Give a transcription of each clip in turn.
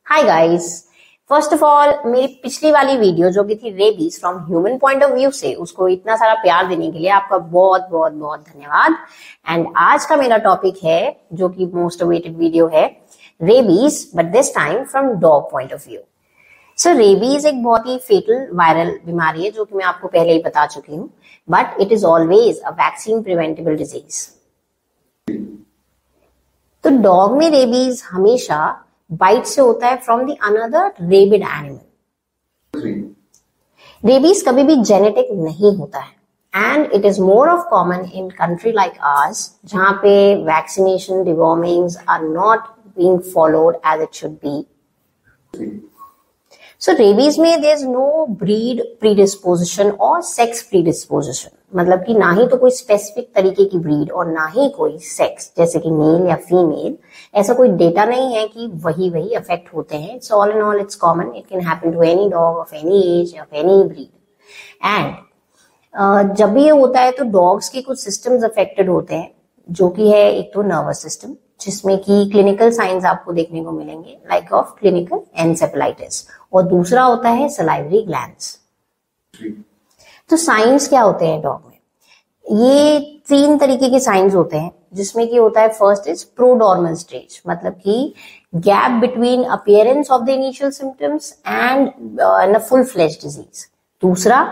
Hi guys. First of all, मेरी पिछली वाली वीडियो जो कि थी rabies from human point of view से, उसको इतना सारा प्यार देने के लिए आपका बहुत बहुत बहुत धन्यवाद। एंड आज का मेरा टॉपिक है जो कि मोस्ट अवेटेड वीडियो है, rabies, but this time from dog point of view. So rabies एक बहुत ही फेटल वायरल बीमारी है जो कि मैं आपको पहले ही बता चुकी हूँ, but it is always a vaccine preventable disease. तो डॉग में रेबीज हमेशा बाइट से होता है from the another rabid animal. Rabies कभी भी जेनेटिक नहीं होता है and it is more of common in country like ours, जहां पे vaccination dewormings are not being followed as it should be. So rabies में there is no breed predisposition और sex predisposition, मतलब कि ना ही तो कोई स्पेसिफिक तरीके की ब्रीड और ना ही कोई सेक्स, जैसे कि मेल या फीमेल, ऐसा कोई डेटा नहीं है कि वही वही अफेक्ट होते हैं। It's all in all it's common, it can happen to any dog of any age of any breed. And जब भी ये होता है तो डॉग्स के कुछ सिस्टम्स अफेक्टेड होते हैं, जो कि है एक तो नर्वस सिस्टम, जिसमें कि क्लिनिकल साइंस आपको देखने को मिलेंगे लाइक ऑफ क्लिनिकल एन्सेफेलाइटिस, और दूसरा होता है सलाइवरी ग्लैंड्स। तो साइंस क्या होते हैं डॉग में? ये 3 तरीके के साइंस होते हैं, जिसमें कि होता है फर्स्ट इज प्रोडॉर्मल स्टेज, मतलब कि gap between appearance of the initial symptoms and full fledge disease. दूसरा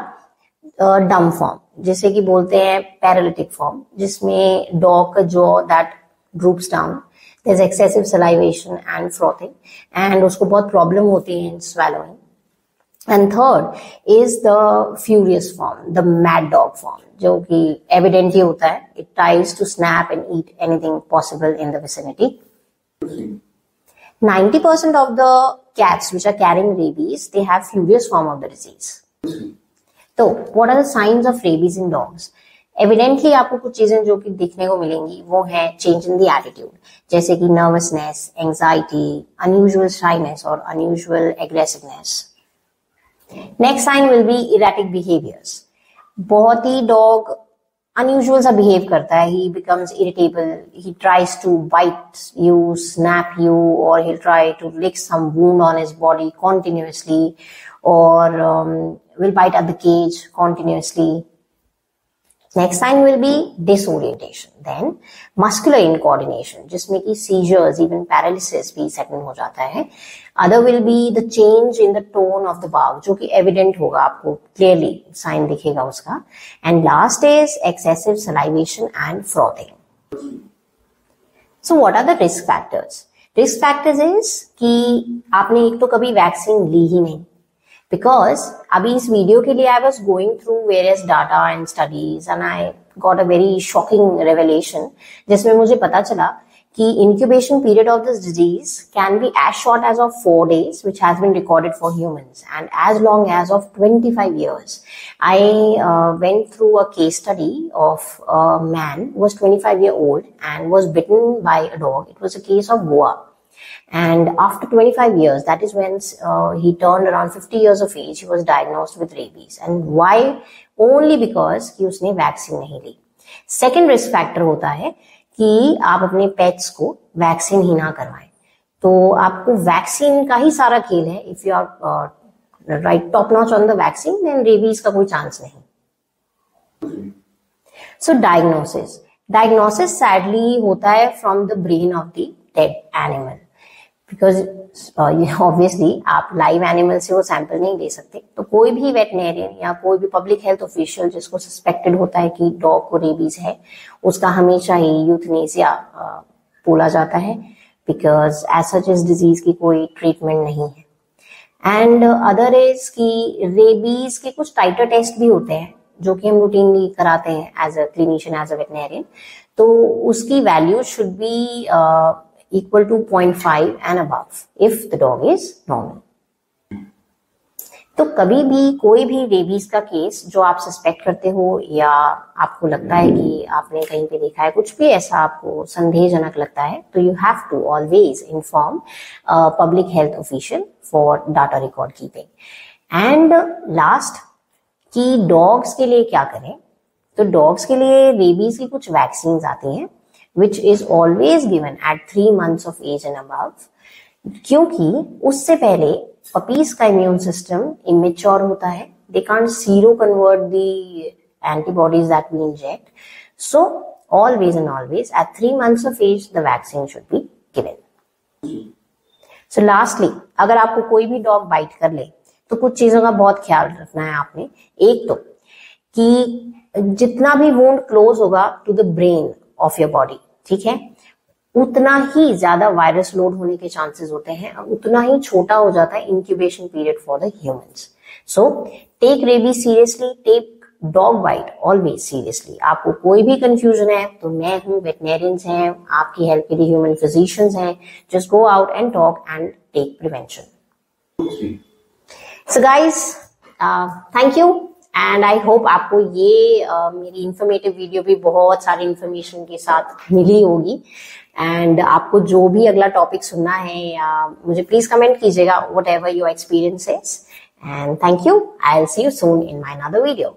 डम फॉर्म, जिसे कि बोलते हैं पैरालिटिक फॉर्म, जिसमें डॉग का jaw that droops down, there is excessive salivation and frothing, and उसको बहुत प्रॉब्लम होती है इन swallowing. And third is the furious form, the mad dog form, जो कि evidently होता है, it tries to snap and eat anything possible in the vicinity. 90% of the cats which are carrying rabies, they have furious form of the disease. तो what are the signs of rabies in dogs? Evidently आपको कुछ चीजें जो कि दिखने को मिलेंगी वो है change in the attitude, जैसे कि nervousness, anxiety, unusual shyness और unusual aggressiveness. Next sign will be erratic behaviours. बहुत ही डॉग अनयूजुअल सा बिहेव करता है, he becomes irritable, he tries to bite you, snap you, और he try to lick some wound on his body continuously, और will bite at the cage continuously. Next sign will be disorientation, then muscular incoordination, जिसमें कि seizures, even paralysis भी set in हो जाता है। Other will be the change in the tone of the bark, जो कि evident होगा, आपको क्लियरली साइन दिखेगा उसका। And last is excessive salivation and frothing. So what are the risk factors? Risk factors is कि आपने एक तो कभी वैक्सीन ली ही नहीं, बिकॉज अभी इस वीडियो के लिए I was going through various data and studies and I got a very shocking revelation, जिसमें मुझे पता चला कि incubation period of this disease can be as short as of 4 days, which has been recorded for humans, and as long as of 25 years. I went through a case study of a man who was 25-year-old and was bitten by a dog. It was a case of Goa. And after 25 years, that is when he turned around 50 years of age, he was diagnosed with rabies. And why? Only because कि उसने vaccine नहीं ली। Second risk factor होता है कि आप अपने pets को vaccine ही ना करवाएं। तो आपको वैक्सीन का ही सारा खेल है। If you are right top notch on the vaccine, then rabies का कोई चांस नहीं। सो डायग्नोसिस सैडली होता है from the brain of the dead animal, because obviously आप लाइव एनिमल से वो सैंपल नहीं ले सकते। तो कोई भी वेटनेरियन या कोई भी पब्लिक हेल्थ ऑफिशियल जिसको सस्पेक्टेड होता है कि डॉग को रेबीज है, उसका हमेशा ही यूथनेसिया बोला जाता है, बिकॉज एज सच इस डिजीज की कोई ट्रीटमेंट नहीं है। एंड अदर इज कि रेबीज के कुछ टाइटर टेस्ट भी होते हैं जो कि हम रूटीनली कराते हैं as a clinician, as a veterinarian. तो उसकी value should be equal to 0.5 and above if the dog is normal. तो कभी भी कोई भी रेबीज का केस जो आप सस्पेक्ट करते हो या आपको लगता है कि आपने कहीं पे देखा है, कुछ भी ऐसा आपको संदेहजनक लगता है, तो you have to always inform public health official for data record keeping. And last कि डॉग्स के लिए क्या करें? तो डॉग्स के लिए रेबीज की कुछ वैक्सीन आती हैं which is always given at 3 months of age and above. क्योंकि उससे पहले पपीज का इम्यून सिस्टम इमेच्योर होता है, they can't sero convert the antibodies that we inject, so always and always at 3 months of age the vaccine should be given. So lastly, अगर आपको कोई भी डॉग बाइट कर ले तो कुछ चीजों का बहुत ख्याल रखना है आपने। एक तो कि जितना भी वुंड क्लोज होगा to the brain of your body, ठीक है, उतना ही ज्यादा वायरस लोड होने के चांसेस होते हैं और उतना ही छोटा हो जाता है incubation period for the humans. So take rabies seriously, take dog bite always seriously. आपको कोई भी कंफ्यूजन है तो मैं हूं, वेटनेरियंस हैं, आपकी हेल्प के लिए ह्यूमन फिजिशियंस हैं। Just go out and talk and take prevention. So guys, thank you and I hope आपको ये मेरी इंफॉर्मेटिव वीडियो भी बहुत सारी इंफॉर्मेशन के साथ मिली होगी। एंड आपको जो भी अगला टॉपिक सुनना है मुझे प्लीज कमेंट कीजिएगा, what ever your experience is. And thank you, I will see you soon in my another video.